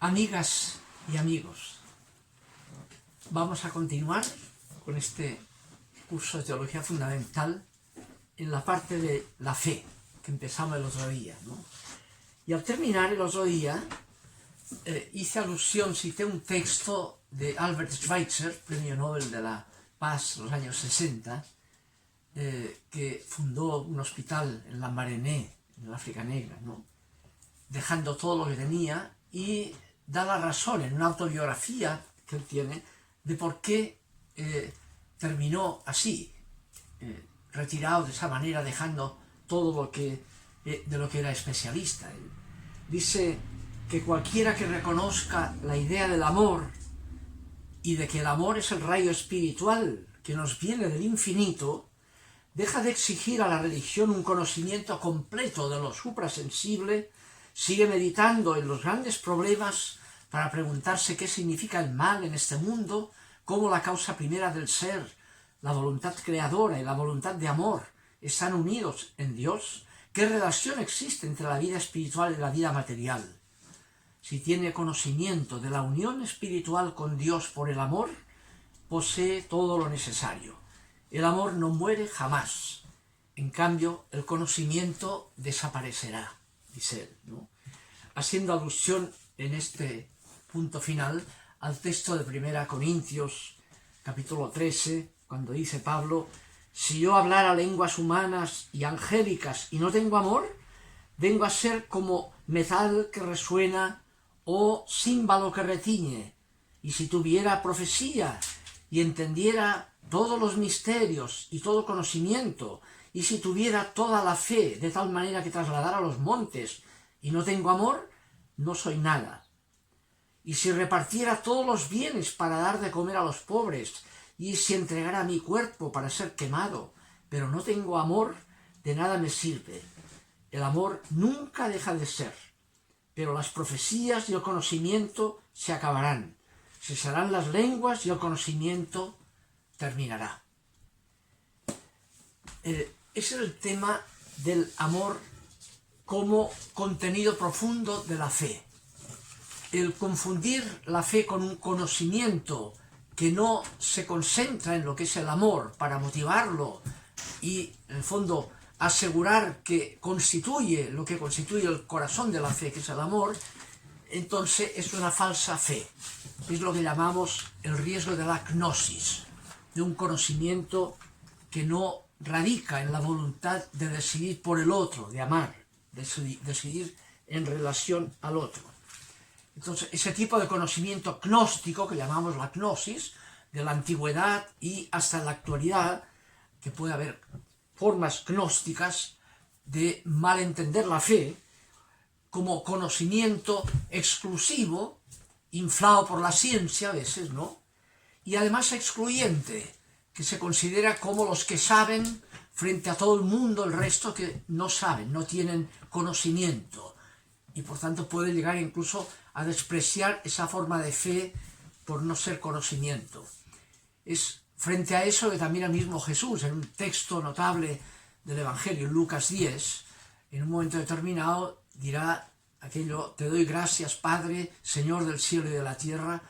Amigas y amigos, vamos a continuar con este curso de Teología Fundamental en la parte de la fe que empezamos el otro día, ¿no? Y al terminar el otro día hice alusión, cité un texto de Albert Schweitzer, premio Nobel de la Paz en los años 60, que fundó un hospital en Lambaréné, en el África Negra, ¿no? Dejando todo lo que tenía, y da la razón en una autobiografía que él tiene de por qué terminó así, retirado de esa manera, dejando todo lo que, de lo que era especialista. Él dice que cualquiera que reconozca la idea del amor y de que el amor es el rayo espiritual que nos viene del infinito, deja de exigir a la religión un conocimiento completo de lo suprasensible, sigue meditando en los grandes problemas para preguntarse qué significa el mal en este mundo, cómo la causa primera del ser, la voluntad creadora y la voluntad de amor están unidos en Dios, qué relación existe entre la vida espiritual y la vida material. Si tiene conocimiento de la unión espiritual con Dios por el amor, posee todo lo necesario. El amor no muere jamás. En cambio, el conocimiento desaparecerá, dice él, ¿no? Haciendo alusión en este punto final al texto de 1 Corintios, capítulo 13, cuando dice Pablo: si yo hablara lenguas humanas y angélicas y no tengo amor, vengo a ser como metal que resuena o címbalo que retiñe. Y si tuviera profecía y entendiera todos los misterios y todo conocimiento, y si tuviera toda la fe de tal manera que trasladara los montes, y no tengo amor, no soy nada. Y si repartiera todos los bienes para dar de comer a los pobres, y si entregara mi cuerpo para ser quemado, pero no tengo amor, de nada me sirve. El amor nunca deja de ser, pero las profecías y el conocimiento se acabarán. Cesarán las lenguas y el conocimiento terminará. Ese es el tema del amor como contenido profundo de la fe. El confundir la fe con un conocimiento que no se concentra en lo que es el amor para motivarlo y, en el fondo, asegurar que constituye lo que constituye el corazón de la fe, que es el amor, entonces es una falsa fe. Es lo que llamamos el riesgo de la gnosis, de un conocimiento que no radica en la voluntad de decidir por el otro, de amar, decidir en relación al otro. Entonces, ese tipo de conocimiento gnóstico, que llamamos la gnosis, de la antigüedad y hasta la actualidad, que puede haber formas gnósticas de malentender la fe como conocimiento exclusivo, inflado por la ciencia a veces, ¿no? Y además excluyente, que se considera como los que saben frente a todo el mundo, el resto que no saben, no tienen conocimiento, y por tanto puede llegar incluso a despreciar esa forma de fe por no ser conocimiento. Es frente a eso que también el mismo Jesús, en un texto notable del Evangelio, Lucas 10, en un momento determinado dirá aquello: te doy gracias, Padre, Señor del cielo y de la tierra,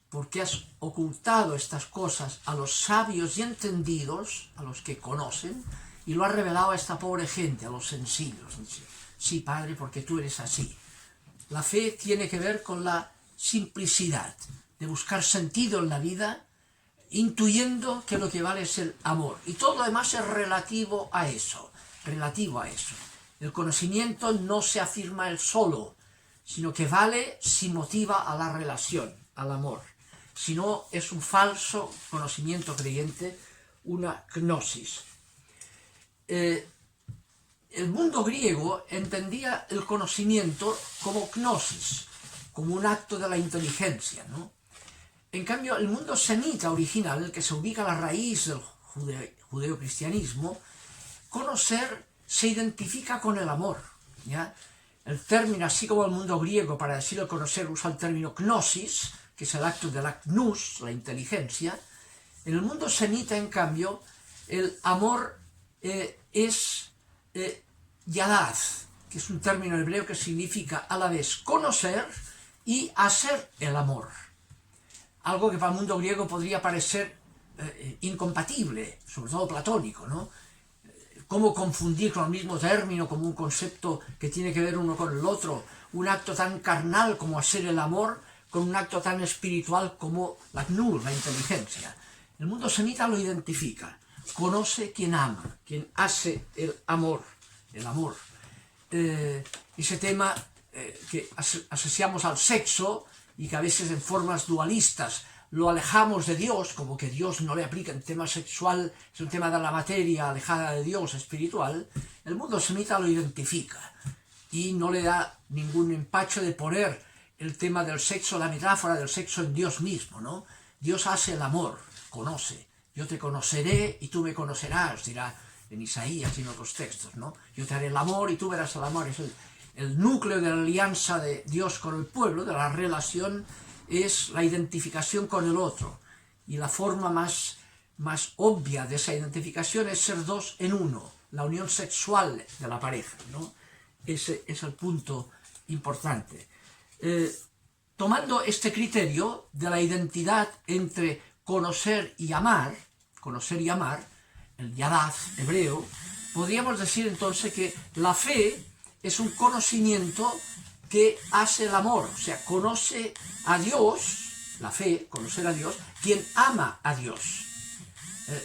porque has ocultado estas cosas a los sabios y entendidos, a los que conocen, y lo has revelado a esta pobre gente, a los sencillos. Dice: sí, Padre, porque tú eres así. La fe tiene que ver con la simplicidad, de buscar sentido en la vida, intuyendo que lo que vale es el amor. Y todo lo demás es relativo a eso, relativo a eso. El conocimiento no se afirma él solo, sino que vale si motiva a la relación, al amor. Si no, es un falso conocimiento creyente, una gnosis. El mundo griego entendía el conocimiento como gnosis, como un acto de la inteligencia, ¿no? En cambio, el mundo semita original, el que se ubica a la raíz del judeocristianismo, conocer se identifica con el amor, ¿ya? El término, así como el mundo griego, para decir el conocer, usa el término gnosis, que es el acto de la gnus, la inteligencia. En el mundo semita, en cambio, el amor es yadad, que es un término hebreo que significa a la vez conocer y hacer el amor. Algo que para el mundo griego podría parecer incompatible, sobre todo platónico, ¿no? ¿Cómo confundir con el mismo término, como un concepto que tiene que ver uno con el otro, un acto tan carnal como hacer el amor, con un acto tan espiritual como la gnus, la inteligencia? El mundo semita lo identifica. Conoce quien ama, quien hace el amor. El amor. Ese tema que asociamos al sexo y que a veces en formas dualistas lo alejamos de Dios, como que Dios no le aplica el tema sexual, es un tema de la materia alejada de Dios, espiritual. El mundo semita lo identifica y no le da ningún empacho de poner el tema del sexo, la metáfora del sexo en Dios mismo, ¿no? Dios hace el amor, conoce. Yo te conoceré y tú me conocerás, dirá en Isaías y en otros textos, ¿no? Yo te haré el amor y tú verás el amor. Es el núcleo de la alianza de Dios con el pueblo, de la relación, es la identificación con el otro. Y la forma más obvia de esa identificación es ser dos en uno, la unión sexual de la pareja, ¿no? Ese es el punto importante. Tomando este criterio de la identidad entre conocer y amar, el yadad hebreo, podríamos decir entonces que la fe es un conocimiento que hace el amor, o sea, conoce a Dios, la fe, conocer a Dios, quien ama a Dios.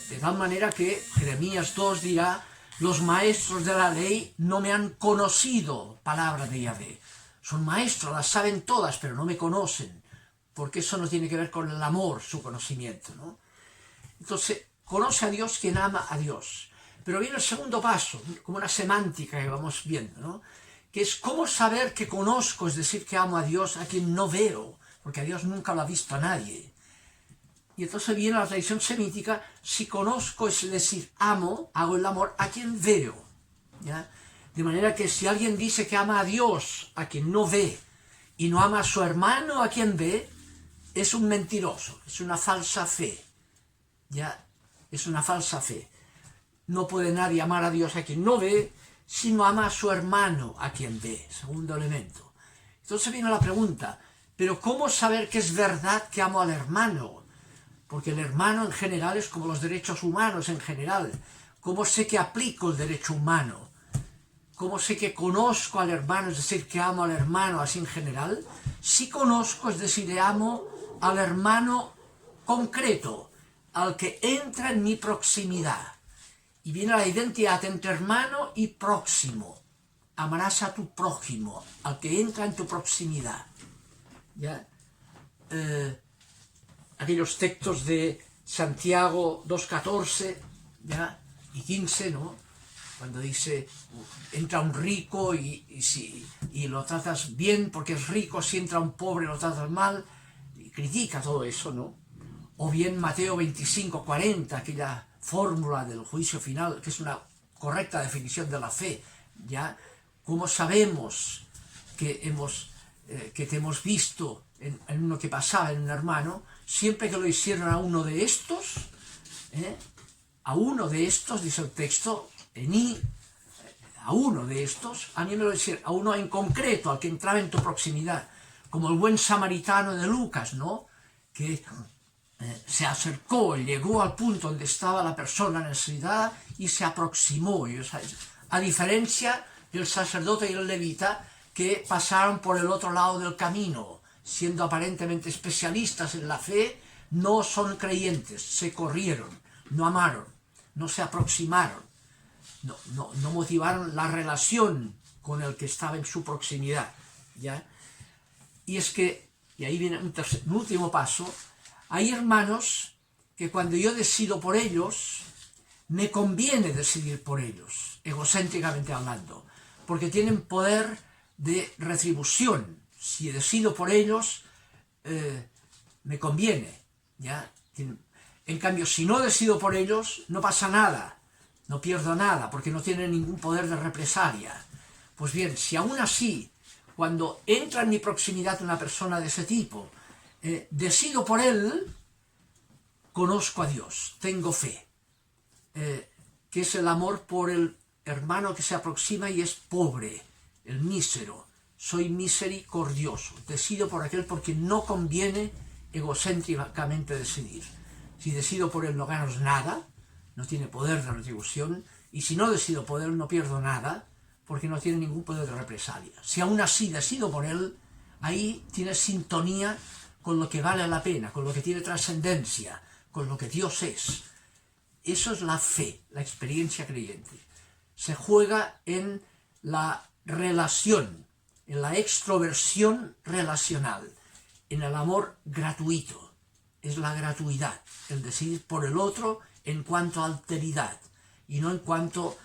De tal manera que Jeremías 2 dirá, los maestros de la ley no me han conocido, palabra de Yahvé. Son maestros, las saben todas, pero no me conocen, porque eso no tiene que ver con el amor, su conocimiento, ¿no? Entonces, conoce a Dios quien ama a Dios. Pero viene el segundo paso, como una semántica que vamos viendo, ¿no? Que es cómo saber que conozco, es decir, que amo a Dios a quien no veo, porque a Dios nunca lo ha visto a nadie. Y entonces viene la tradición semítica, si conozco, es decir, amo, hago el amor a quien veo, ¿ya? De manera que si alguien dice que ama a Dios a quien no ve y no ama a su hermano a quien ve, es un mentiroso, es una falsa fe, ¿ya? Es una falsa fe. No puede nadie amar a Dios a quien no ve, si no ama a su hermano a quien ve. Segundo elemento. Entonces viene la pregunta, ¿pero cómo saber que es verdad que amo al hermano? Porque el hermano en general es como los derechos humanos en general. ¿Cómo sé que aplico el derecho humano? ¿Cómo sé que conozco al hermano, es decir, que amo al hermano así en general? Si conozco, es decir, amo al hermano concreto, al que entra en mi proximidad. Y viene la identidad entre hermano y próximo. Amarás a tu prójimo, al que entra en tu proximidad. ¿Ya? Aquellos textos de Santiago 2:14, ¿ya? Y 15, ¿no? Cuando dice, entra un rico y lo tratas bien porque es rico, si entra un pobre lo tratas mal, y critica todo eso, ¿no? O bien Mateo 25:40, aquella fórmula del juicio final, que es una correcta definición de la fe, ¿ya? ¿Cómo sabemos que te hemos visto en uno que pasaba, en un hermano? Siempre que lo hicieron a uno de estos, a uno de estos, dice el texto, a uno de estos, a mí me lo hicieron, a uno en concreto, al que entraba en tu proximidad, como el buen samaritano de Lucas, ¿no? Que se acercó, llegó al punto donde estaba la persona necesitada y se aproximó. A diferencia del sacerdote y el levita que pasaron por el otro lado del camino, siendo aparentemente especialistas en la fe, no son creyentes, se corrieron, no amaron, no se aproximaron, no motivaron la relación con el que estaba en su proximidad, ¿ya? Y es que, y ahí viene un último paso, hay hermanos que cuando yo decido por ellos, me conviene decidir por ellos, egocéntricamente hablando, porque tienen poder de retribución. Si decido por ellos, me conviene, ¿ya? En cambio, si no decido por ellos, no pasa nada, no pierdo nada, porque no tienen ningún poder de represalia. Pues bien, si aún así, cuando entra en mi proximidad una persona de ese tipo, decido por él, conozco a Dios, tengo fe, que es el amor por el hermano que se aproxima y es pobre, el mísero, soy misericordioso, decido por aquel porque no conviene egocéntricamente decidir. Si decido por él no gano nada, no tiene poder de retribución, y si no decido por él no pierdo nada, porque no tiene ningún poder de represalia. Si aún así decido por él, ahí tiene sintonía con lo que vale la pena, con lo que tiene trascendencia, con lo que Dios es. Eso es la fe, la experiencia creyente. Se juega en la relación, en la extroversión relacional, en el amor gratuito. Es la gratuidad, el decidir por el otro en cuanto a alteridad y no en cuanto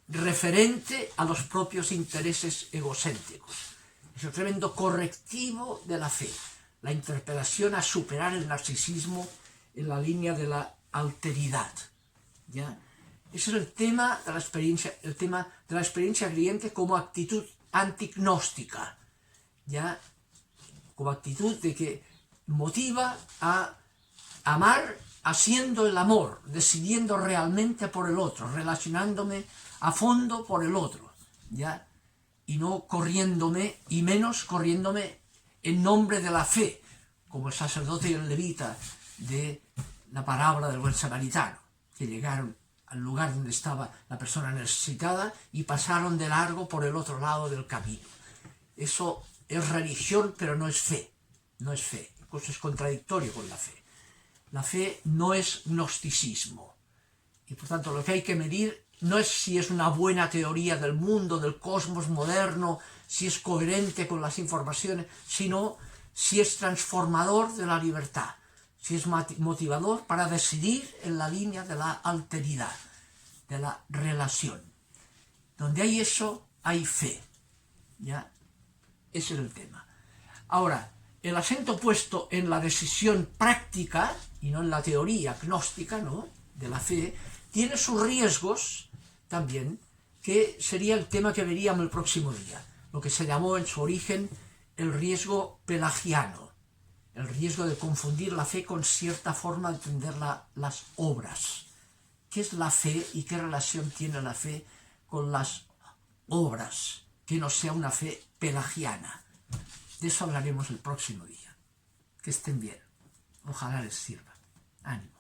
referente a los propios intereses egocéntricos. Es el tremendo correctivo de la fe, la interpelación a superar el narcisismo en la línea de la alteridad. ¿Ya? Ese es el tema de la experiencia creyente como actitud antignóstica, ¿ya? Como actitud de que motiva a amar haciendo el amor, decidiendo realmente por el otro, relacionándome a fondo por el otro, ¿ya? Y no corriéndome, y menos corriéndome en nombre de la fe, como el sacerdote y el levita de la parábola del buen samaritano, que llegaron al lugar donde estaba la persona necesitada y pasaron de largo por el otro lado del camino. Eso es religión, pero no es fe. No es fe. Incluso es contradictorio con la fe. La fe no es gnosticismo. Y por tanto lo que hay que medir no es si es una buena teoría del mundo, del cosmos moderno, si es coherente con las informaciones, sino si es transformador de la libertad, si es motivador para decidir en la línea de la alteridad, de la relación. Donde hay eso, hay fe. ¿Ya? Ese es el tema. Ahora, el acento puesto en la decisión práctica, y no en la teoría gnóstica, ¿no?, de la fe, tiene sus riesgos también, que sería el tema que veríamos el próximo día, lo que se llamó en su origen el riesgo pelagiano, el riesgo de confundir la fe con cierta forma de entender las obras. ¿Qué es la fe y qué relación tiene la fe con las obras? Que no sea una fe pelagiana. De eso hablaremos el próximo día. Que estén bien. Ojalá les sirva. Ánimo.